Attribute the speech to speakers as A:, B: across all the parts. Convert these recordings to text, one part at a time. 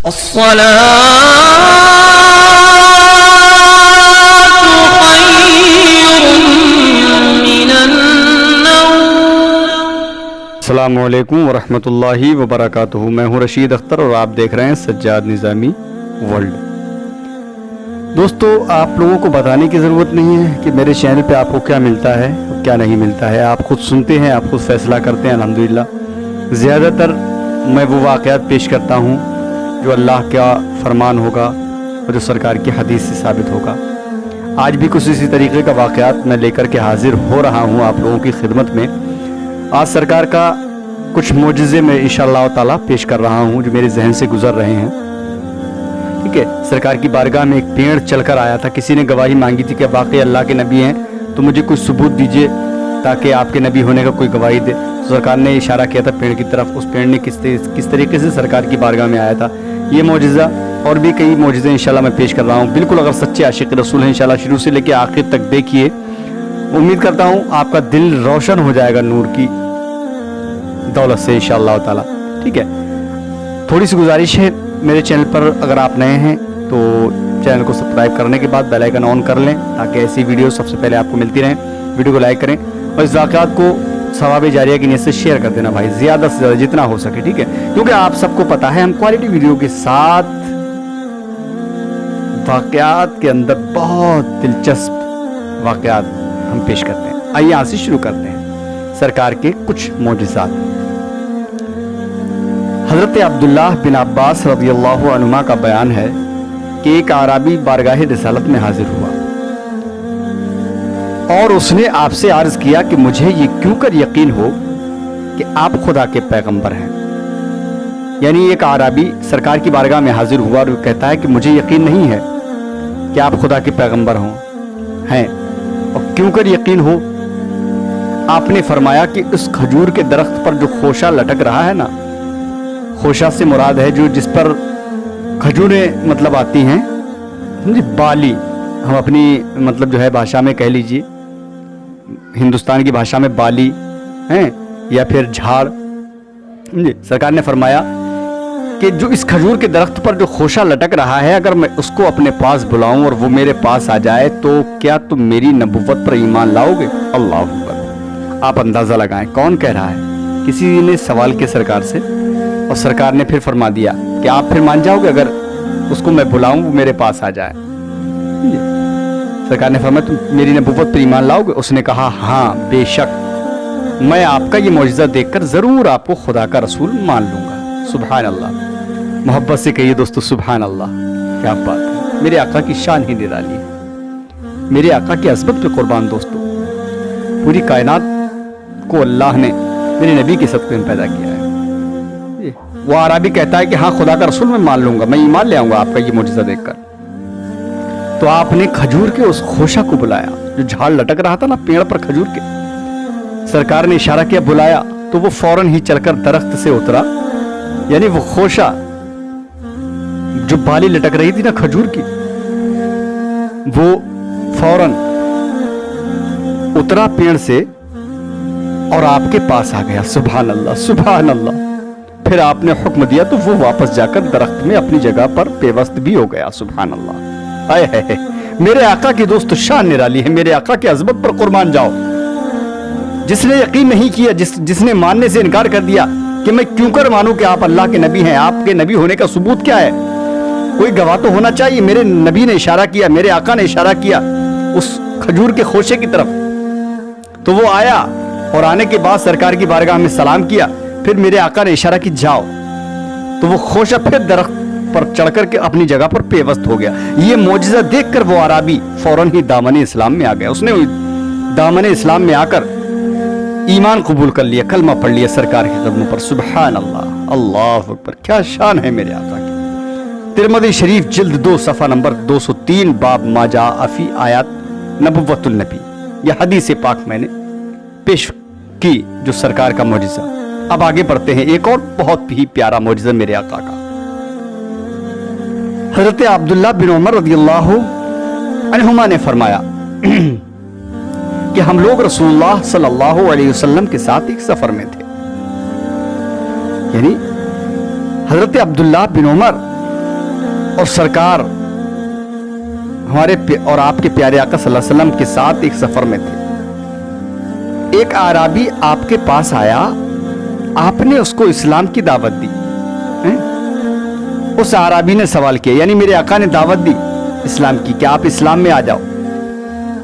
A: السلام علیکم ورحمۃ اللہ وبرکاتہ. میں ہوں رشید اختر اور آپ دیکھ رہے ہیں سجاد نظامی ورلڈ. دوستو، آپ لوگوں کو بتانے کی ضرورت نہیں ہے کہ میرے چینل پہ آپ کو کیا ملتا ہے اور کیا نہیں ملتا ہے. آپ خود سنتے ہیں، آپ خود فیصلہ کرتے ہیں. الحمدللہ زیادہ تر میں وہ واقعات پیش کرتا ہوں جو اللہ کا فرمان ہوگا اور جو سرکار کی حدیث سے ثابت ہوگا. آج بھی کچھ اسی طریقے کا واقعات میں لے کر کے حاضر ہو رہا ہوں آپ لوگوں کی خدمت میں. آج سرکار کا کچھ معجزے میں انشاءاللہ تعالیٰ پیش کر رہا ہوں جو میرے ذہن سے گزر رہے ہیں. ٹھیک ہے، سرکار کی بارگاہ میں ایک پیڑ چل کر آیا تھا. کسی نے گواہی مانگی تھی کہ واقعی اللہ کے نبی ہیں تو مجھے کوئی ثبوت دیجئے تاکہ آپ کے نبی ہونے کا کوئی گواہی دے. سرکار نے اشارہ کیا تھا پیڑ کی طرف. اس پیڑ نے کس طریقے سے سرکار کی بارگاہ میں آیا تھا. یہ معجزہ اور بھی کئی معجزے انشاءاللہ میں پیش کر رہا ہوں. بالکل اگر سچے عاشق رسول ہیں انشاءاللہ شروع سے لے کے آخر تک دیکھیے. امید کرتا ہوں آپ کا دل روشن ہو جائے گا نور کی دولت سے انشاءاللہ تعالی. ٹھیک ہے، تھوڑی سی گزارش ہے میرے چینل پر اگر آپ نئے ہیں تو چینل کو سبسکرائب کرنے کے بعد بیل آئیکن آن کر لیں تاکہ ایسی ویڈیو سب سے پہلے آپ کو ملتی رہیں. ویڈیو کو لائک کریں اور اس واقعات کو ثواب جاریہ کی نیت سے شیئر کر دینا بھائی، زیادہ سے زیادہ جتنا ہو سکے. ٹھیک ہے، کیونکہ آپ سب کو پتا ہے ہم کوالٹی ویڈیو کے ساتھ واقعات کے اندر بہت دلچسپ واقعات ہم پیش کرتے ہیں. آئیے یہاں سے شروع کرتے ہیں سرکار کے کچھ معجزات. حضرت عبداللہ بن عباس رضی اللہ عنہما کا بیان ہے کہ ایک اعرابی بارگاہ رسالت میں حاضر ہوا اور اس نے آپ سے عرض کیا کہ مجھے یہ کیوں کر یقین ہو کہ آپ خدا کے پیغمبر ہیں. یعنی ایک اعرابی سرکار کی بارگاہ میں حاضر ہوا اور وہ کہتا ہے کہ مجھے یقین نہیں ہے کہ آپ خدا کے پیغمبر ہیں. اور کیوں کر یقین ہو؟ آپ نے فرمایا کہ اس کھجور کے درخت پر جو خوشہ لٹک رہا ہے نا، خوشہ سے مراد ہے جو جس پر کھجوریں مطلب آتی ہیں، بالی. ہم اپنی مطلب جو ہے بھاشا میں کہہ لیجئے، ہندوستان کی بھاشا میں بالی ہیں یا پھر جھاڑ. سرکار نے فرمایا کہ جو اس کھجور کے درخت پر جو خوشہ لٹک رہا ہے اگر میں اس کو اپنے پاس بلاؤں اور وہ میرے پاس آ جائے تو کیا تم میری نبوت پر ایمان لاؤ گے؟ اللہ اکبر. آپ اندازہ لگائیں کون کہہ رہا ہے. کسی نے سوال کیا سرکار سے اور سرکار نے پھر فرما دیا کہ آپ پھر مان جاؤ گے اگر اس کو میں بلاؤں وہ میرے پاس آ جائے. سرکار نے فرمایا تم میری نبوت پر ایمان لاؤ گے؟ اس نے کہا ہاں بے شک، میں آپ کا یہ معجزہ دیکھ کر ضرور آپ کو خدا کا رسول مان لوں گا. سبحان اللہ. محبت سے کہیے دوستو سبحان اللہ. کیا بات ہے، میرے آقا کی شان ہی نرالی ہے. میرے آقا کی عظمت پہ قربان دوستو. پوری کائنات کو اللہ نے میرے نبی کے صدقے میں پیدا کیا ہے. وہ عربی کہتا ہے کہ ہاں خدا کا رسول میں مان لوں گا، میں ایمان لے آؤں گا آپ کا یہ معجزہ دیکھ کر. تو آپ نے کھجور کے اس خوشہ کو بلایا جو جھاڑ لٹک رہا تھا نا پیڑ پر کھجور کے. سرکار نے اشارہ کیا، بلایا تو وہ فوراً ہی چل کر درخت سے اترا. یعنی وہ خوشہ جو بالی لٹک رہی تھی نا کھجور کی، وہ فوراً اترا پیڑ سے اور آپ کے پاس آ گیا. سبحان اللہ سبحان اللہ. پھر آپ نے حکم دیا تو وہ واپس جا کر درخت میں اپنی جگہ پر پیوست بھی ہو گیا. سبحان اللہ. آئے ہے میرے آقا کی دوست شان نرالی ہے. میرے آقا کی عظمت پر قربان جاؤ. جس نے یقین نہیں کیا، جس نے ماننے سے انکار کر دیا کہ میں کیوں کر مانوں کہ آپ اللہ کے نبی ہیں، آپ کے نبی ہونے کا ثبوت کیا ہے؟ کوئی گواہ تو ہونا چاہیے. میرے نبی نے اشارہ کیا، میرے آقا نے اشارہ کیا اس کھجور کے خوشے کی طرف، تو وہ آیا اور آنے کے بعد سرکار کی بارگاہ میں سلام کیا. پھر میرے آقا نے اشارہ کی جاؤ، تو وہ خوشہ پھر درخت پر چڑھ کر کے اپنی جگہ پر پیوست ہو گیا. یہ معجزہ دیکھ کر وہ عربی فوراً ہی دامن اسلام میں آ گیا. اس نے دامن اسلام میں آ کر ایمان قبول کر لیا، کلمہ پڑھ لیا سرکار کے قدموں پر. سبحان اللہ. اللہ اکبر. کیا شان ہے میرے آقا کی. ترمذی شریف جلد 2 صفحہ نمبر 203 باب ما جاء فی آیات نبوت النبی. یہ حدیث پاک میں نے پیش کی جو سرکار کا معجزہ. اب آگے بڑھتے ہیں ایک اور بہت ہی پیارا معجزہ میرے آقا کا. حضرت عبداللہ بن عمر رضی اللہ عنہما نے فرمایا کہ ہم لوگ رسول اللہ صلی اللہ علیہ وسلم کے ساتھ ایک سفر میں تھے. یعنی حضرت عبداللہ بن عمر اور سرکار ہمارے اور آپ کے پیارے آقا صلی اللہ علیہ وسلم کے ساتھ ایک سفر میں تھے. ایک اعرابی آپ کے پاس آیا, آپ نے اس کو اسلام کی دعوت دی. اس اعرابی نے سوال کیا, یعنی میرے آقا نے دعوت دی اسلام کی کہ آپ اسلام میں آ جاؤ.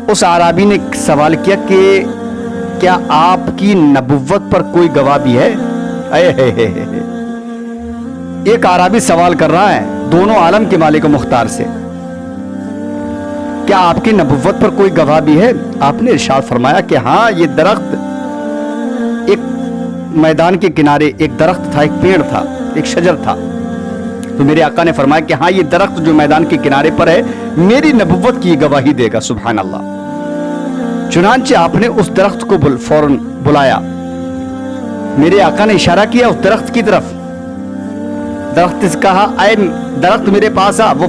A: اس اعرابی نے سوال کیا کہ کیا آپ کی نبوت پر کوئی گواہ بھی ہے؟ ایک اعرابی سوال کر رہا ہے دونوں عالم کے مالک و مختار سے, کیا آپ کی نبوت پر کوئی گواہ بھی ہے؟ آپ نے ارشاد فرمایا کہ ہاں, یہ درخت ایک میدان کے کنارے ایک درخت تھا, ایک پیڑ تھا, ایک شجر تھا. تو میرے آقا نے فرمایا کہ ہاں, یہ درخت جو میدان کے کنارے پر ہے میری نبوت کی گواہی دے گا. سبحان اللہ. چنانچہ آپ نے اس درخت کو فوراً بلایا. میرے آقا نے اشارہ کیا اس درخت کی طرف. درخت سے کہا اے درخت میرے پاس آ. وہ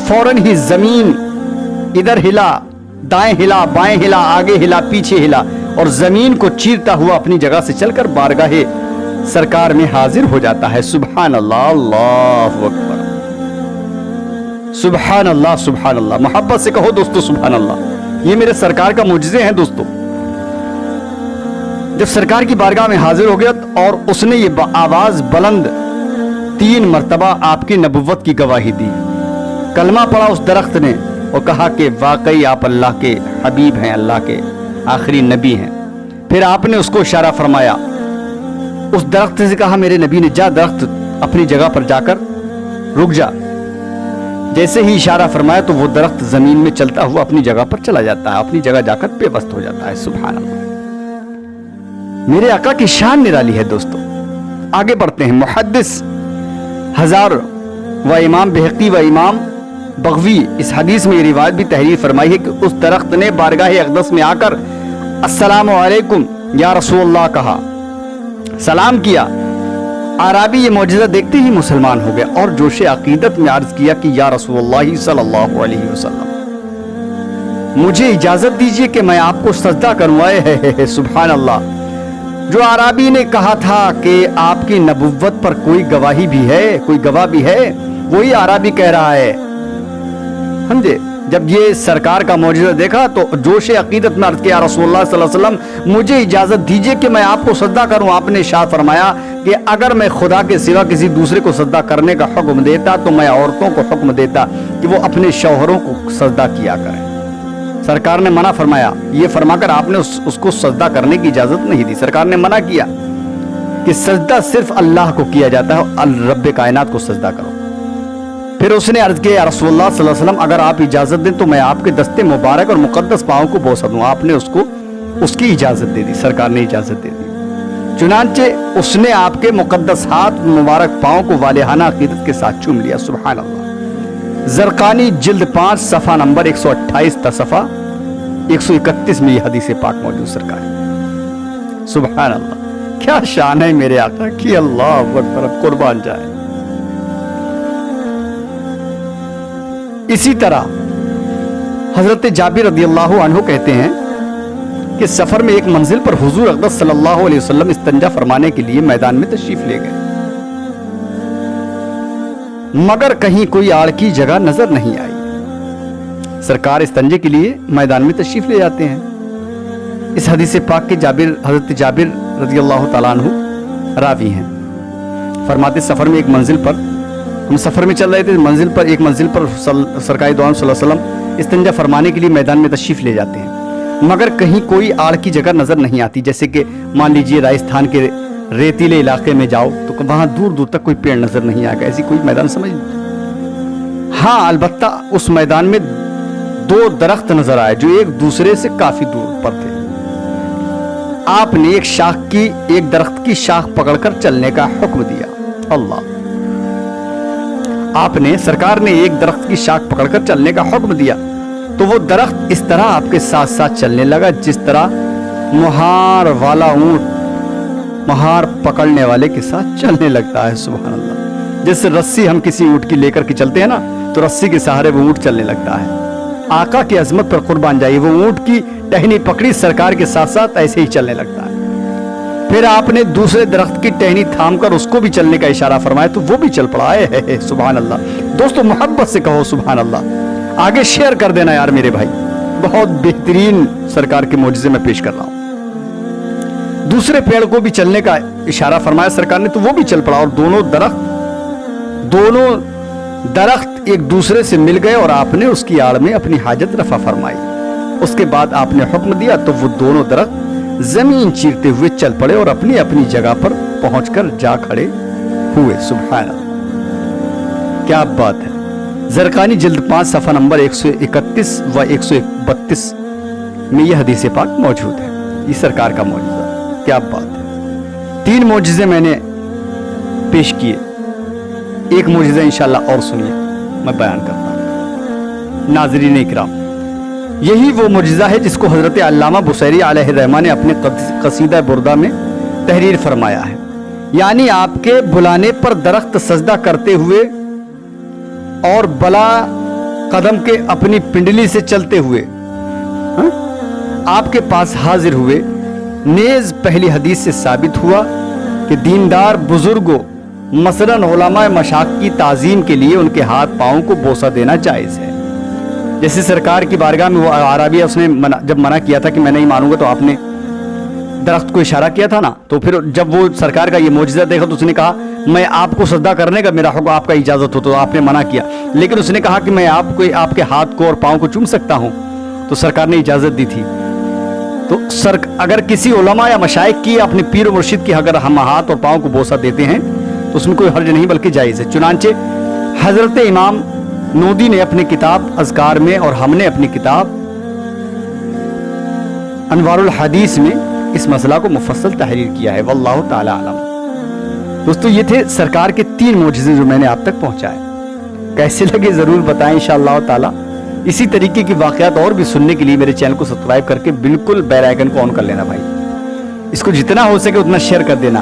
A: فوراً ہی زمین ادھر ہلا, دائیں ہلا, بائیں ہلا, آگے ہلا, پیچھے ہلا, اور زمین کو چیرتا ہوا اپنی جگہ سے چل کر بارگاہ سرکار میں حاضر ہو جاتا ہے. سبحان اللہ, اللہ اکبر, سبحان اللہ, سبحان اللہ. محبت سے کہو دوستو سبحان اللہ. یہ میرے سرکار کا معجزے ہیں دوستو. جب سرکار کی بارگاہ میں حاضر ہو گیا اور اس نے یہ آواز بلند 3 مرتبہ آپ کی نبوت کی گواہی دی. کلمہ پڑھا اس درخت نے اور کہا کہ واقعی آپ اللہ کے حبیب ہیں, اللہ کے آخری نبی ہیں. پھر آپ نے اس کو اشارہ فرمایا, اس درخت سے کہا میرے نبی نے, جا درخت اپنی جگہ پر جا کر رک جا. جیسے ہی اشارہ فرمایا تو وہ درخت زمین میں چلتا ہوا اپنی جگہ پر چلا جاتا ہے, اپنی جگہ جا کر پیوست ہو جاتا ہے. سبحان اللہ. میرے آقا کی شان نرالی ہے دوستو. آگے بڑھتے ہیں. محدث ہزار و امام بہقی و امام بغوی اس حدیث میں یہ روایت بھی تحریر فرمائی ہے کہ اس درخت نے بارگاہ اقدس میں آ کر السلام علیکم یا رسول اللہ کہا, سلام کیا. اعرابی یہ معجزہ دیکھتے ہی مسلمان ہو گیا اور جوش عقیدت میں عرض کیا کہ یا رسول اللہ صلی اللہ علیہ وسلم, مجھے اجازت دیجئے کہ میں آپ کو سجدہ کروں. سبحان اللہ. جو اعرابی نے کہا تھا کہ آپ کی نبوت پر کوئی گواہی بھی ہے, کوئی گواہ بھی ہے, وہی اعرابی کہہ رہا ہے. سمجھے؟ جب یہ سرکار کا معجزہ دیکھا تو جوش عقیدت میں عرض کیا رسول اللہ صلی اللہ علیہ وسلم مجھے اجازت دیجئے کہ میں آپ کو سجدہ کروں. آپ نے ارشاد فرمایا کہ اگر میں خدا کے سوا کسی دوسرے کو سجدہ کرنے کا حکم دیتا تو میں عورتوں کو حکم دیتا کہ وہ اپنے شوہروں کو سجدہ کیا کریں. سرکار نے منع فرمایا. یہ فرما کر آپ نے اس کو سجدہ کرنے کی اجازت نہیں دی. سرکار نے منع کیا کہ سجدہ صرف اللہ کو کیا جاتا ہے, رب کائنات کو سجدہ کرو. پھر اس نے عرض کیا یا رسول اللہ صلی اللہ علیہ وسلم اگر آپ اجازت دیں تو میں آپ کے دستے مبارک اور مقدس پاؤں کو بوسہ دوں. آپ نے اس کی اجازت دے دی. سرکار نے اجازت دے دی. چنانچہ اس نے آپ کے مقدس ہاتھ مبارک پاؤں کو والہانہ عقیدت کے ساتھ چوم لیا. سبحان اللہ. زرقانی جلد 5 صفحہ نمبر 128 تا صفحہ 131 میں یہ حدیث پاک موجود سرکار. سبحان اللہ. کیا شان ہے میرے آقا کی, اللہ اکبر, قربان جائے. اسی طرح حضرت جابر رضی اللہ عنہ کہتے ہیں کہ سفر میں ایک منزل پر حضور اقدس صلی اللہ علیہ وسلم استنجا فرمانے کے لیے میدان میں تشریف لے گئے, مگر کہیں کوئی آڑ کی جگہ نظر نہیں آئی. سرکار استنجے کے لیے میدان میں تشریف لے جاتے ہیں. اس حدیث پاک کے حضرت جابر رضی اللہ تعالیٰ عنہ راوی ہیں. فرماتے سفر میں ایک منزل پر, ہم سفر میں چل رہے تھے, ایک منزل پر سرکار دو عالم صلی اللہ علیہ وسلم استنجا فرمانے کے لیے میدان میں تشریف لے جاتے ہیں, مگر کہیں کوئی آڑ کی جگہ نظر نہیں آتی. جیسے کہ مان لیجئے راجستھان کے ریتیلے علاقے میں جاؤ تو وہاں دور دور تک کوئی پیڑ نظر نہیں آئے گا, ایسی کوئی میدان سمجھ. ہاں البتہ اس میدان میں 2 درخت نظر آئے جو ایک دوسرے سے کافی دور پر تھے. آپ نے ایک درخت کی شاخ پکڑ کر چلنے کا حکم دیا. اللہ. آپ نے سرکار نے ایک درخت کی شاخ پکڑ کر چلنے کا حکم دیا تو وہ درخت اس طرح آپ کے ساتھ ساتھ چلنے لگا جس طرح مہار والا اونٹ مہار پکڑنے والے کے ساتھ چلنے لگتا ہے. سبحان اللہ. جیسے رسی ہم کسی اونٹ کی لے کر کے چلتے ہیں نا, تو رسی کے سہارے وہ اونٹ چلنے لگتا ہے. آقا کی عظمت پر قربان جائیے, وہ اونٹ کی ٹہنی پکڑی سرکار کے ساتھ ساتھ ایسے ہی چلنے لگتا ہے. پھر آپ نے دوسرے درخت کی ٹہنی تھام کر اس کو بھی چلنے کا اشارہ فرمایا تو وہ بھی چل پڑا ہے سبحان اللہ۔ دوستو محبت سے کہو سبحان اللہ، آگے شیئر کر دینا یار میرے بھائی، بہت بہترین سرکار کے معجزے میں پیش کر رہا ہوں۔ دوسرے پیڑ کو بھی چلنے کا اشارہ فرمایا سرکار نے تو وہ بھی چل پڑا، اور دونوں درخت ایک دوسرے سے مل گئے اور آپ نے اس کی آڑ میں اپنی حاجت رفع فرمائی۔ اس کے بعد آپ نے حکم دیا تو وہ دونوں درخت زمین چیرتے ہوئے چل پڑے اور اپنی اپنی جگہ پر پہنچ کر جا کھڑے ہوئے۔ سبحان اللہ، کیا بات ہے۔ زرقانی جلد 5 صفحہ نمبر 131 و 132 میں یہ حدیث پاک موجود ہے، یہ سرکار کا معجزہ، کیا بات ہے۔ 3 معجزے میں نے پیش کیے، ایک معجزہ انشاءاللہ اور سنیے میں بیان کرتا ہوں۔ ناظرین اکرام، یہی وہ معجزہ ہے جس کو حضرت علامہ بصیری علیہ الرحمہ نے اپنے قصیدہ بردہ میں تحریر فرمایا ہے، یعنی آپ کے بلانے پر درخت سجدہ کرتے ہوئے اور بلا قدم کے اپنی پنڈلی سے چلتے ہوئے آپ کے پاس حاضر ہوئے۔ نیز پہلی حدیث سے ثابت ہوا کہ دیندار بزرگوں مثلاً علماء مشائخ کی تعظیم کے لیے ان کے ہاتھ پاؤں کو بوسہ دینا جائز ہے۔ جیسے سرکار کی بارگاہ میں وہ عربی اس نے جب منع کیا تھا کہ میں نہیں مانوں گا تو آپ نے درخت کو اشارہ کیا تھا نا، تو پھر جب وہ سرکار کا یہ معجزہ دیکھا تو اس نے کہا میں آپ کو سجدہ کرنے کا میرا حکم آپ کا اجازت ہو، تو آپ نے منع کیا، لیکن اس نے کہا کہ میں آپ کے ہاتھ کو اور پاؤں کو چوم سکتا ہوں، تو سرکار نے اجازت دی تھی۔ تو اگر کسی علماء یا مشائخ کی اپنے پیر و مرشد کی اگر ہم ہاتھ اور پاؤں کو بوسہ دیتے ہیں تو اس میں کوئی حرج نہیں بلکہ جائز ہے۔ چنانچہ حضرت امام نودی نے اپنی کتاب اذکار میں اور ہم نے اپنی کتاب انوار الحدیث میں اس مسئلہ کو مفصل تحریر کیا ہے، واللہ تعالی عالم۔ دوستو یہ تھے سرکار کے 3 معجزے جو میں نے آپ تک پہنچائے، کیسے لگے ضرور بتائیں انشاءاللہ تعالی۔ اسی طریقے کی واقعات اور بھی سننے کے لیے میرے چینل کو سبسکرائب کر کے بالکل بیل آئیکن کو آن کر لینا بھائی، اس کو جتنا ہو سکے اتنا شیئر کر دینا۔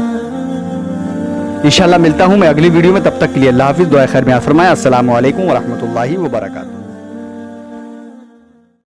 A: انشاءاللہ ملتا ہوں میں اگلی ویڈیو میں، تب تک کے لیے اللہ حافظ، دعائے خیر میں فرمائے۔ السلام علیکم ورحمۃ اللہ وبرکاتہ۔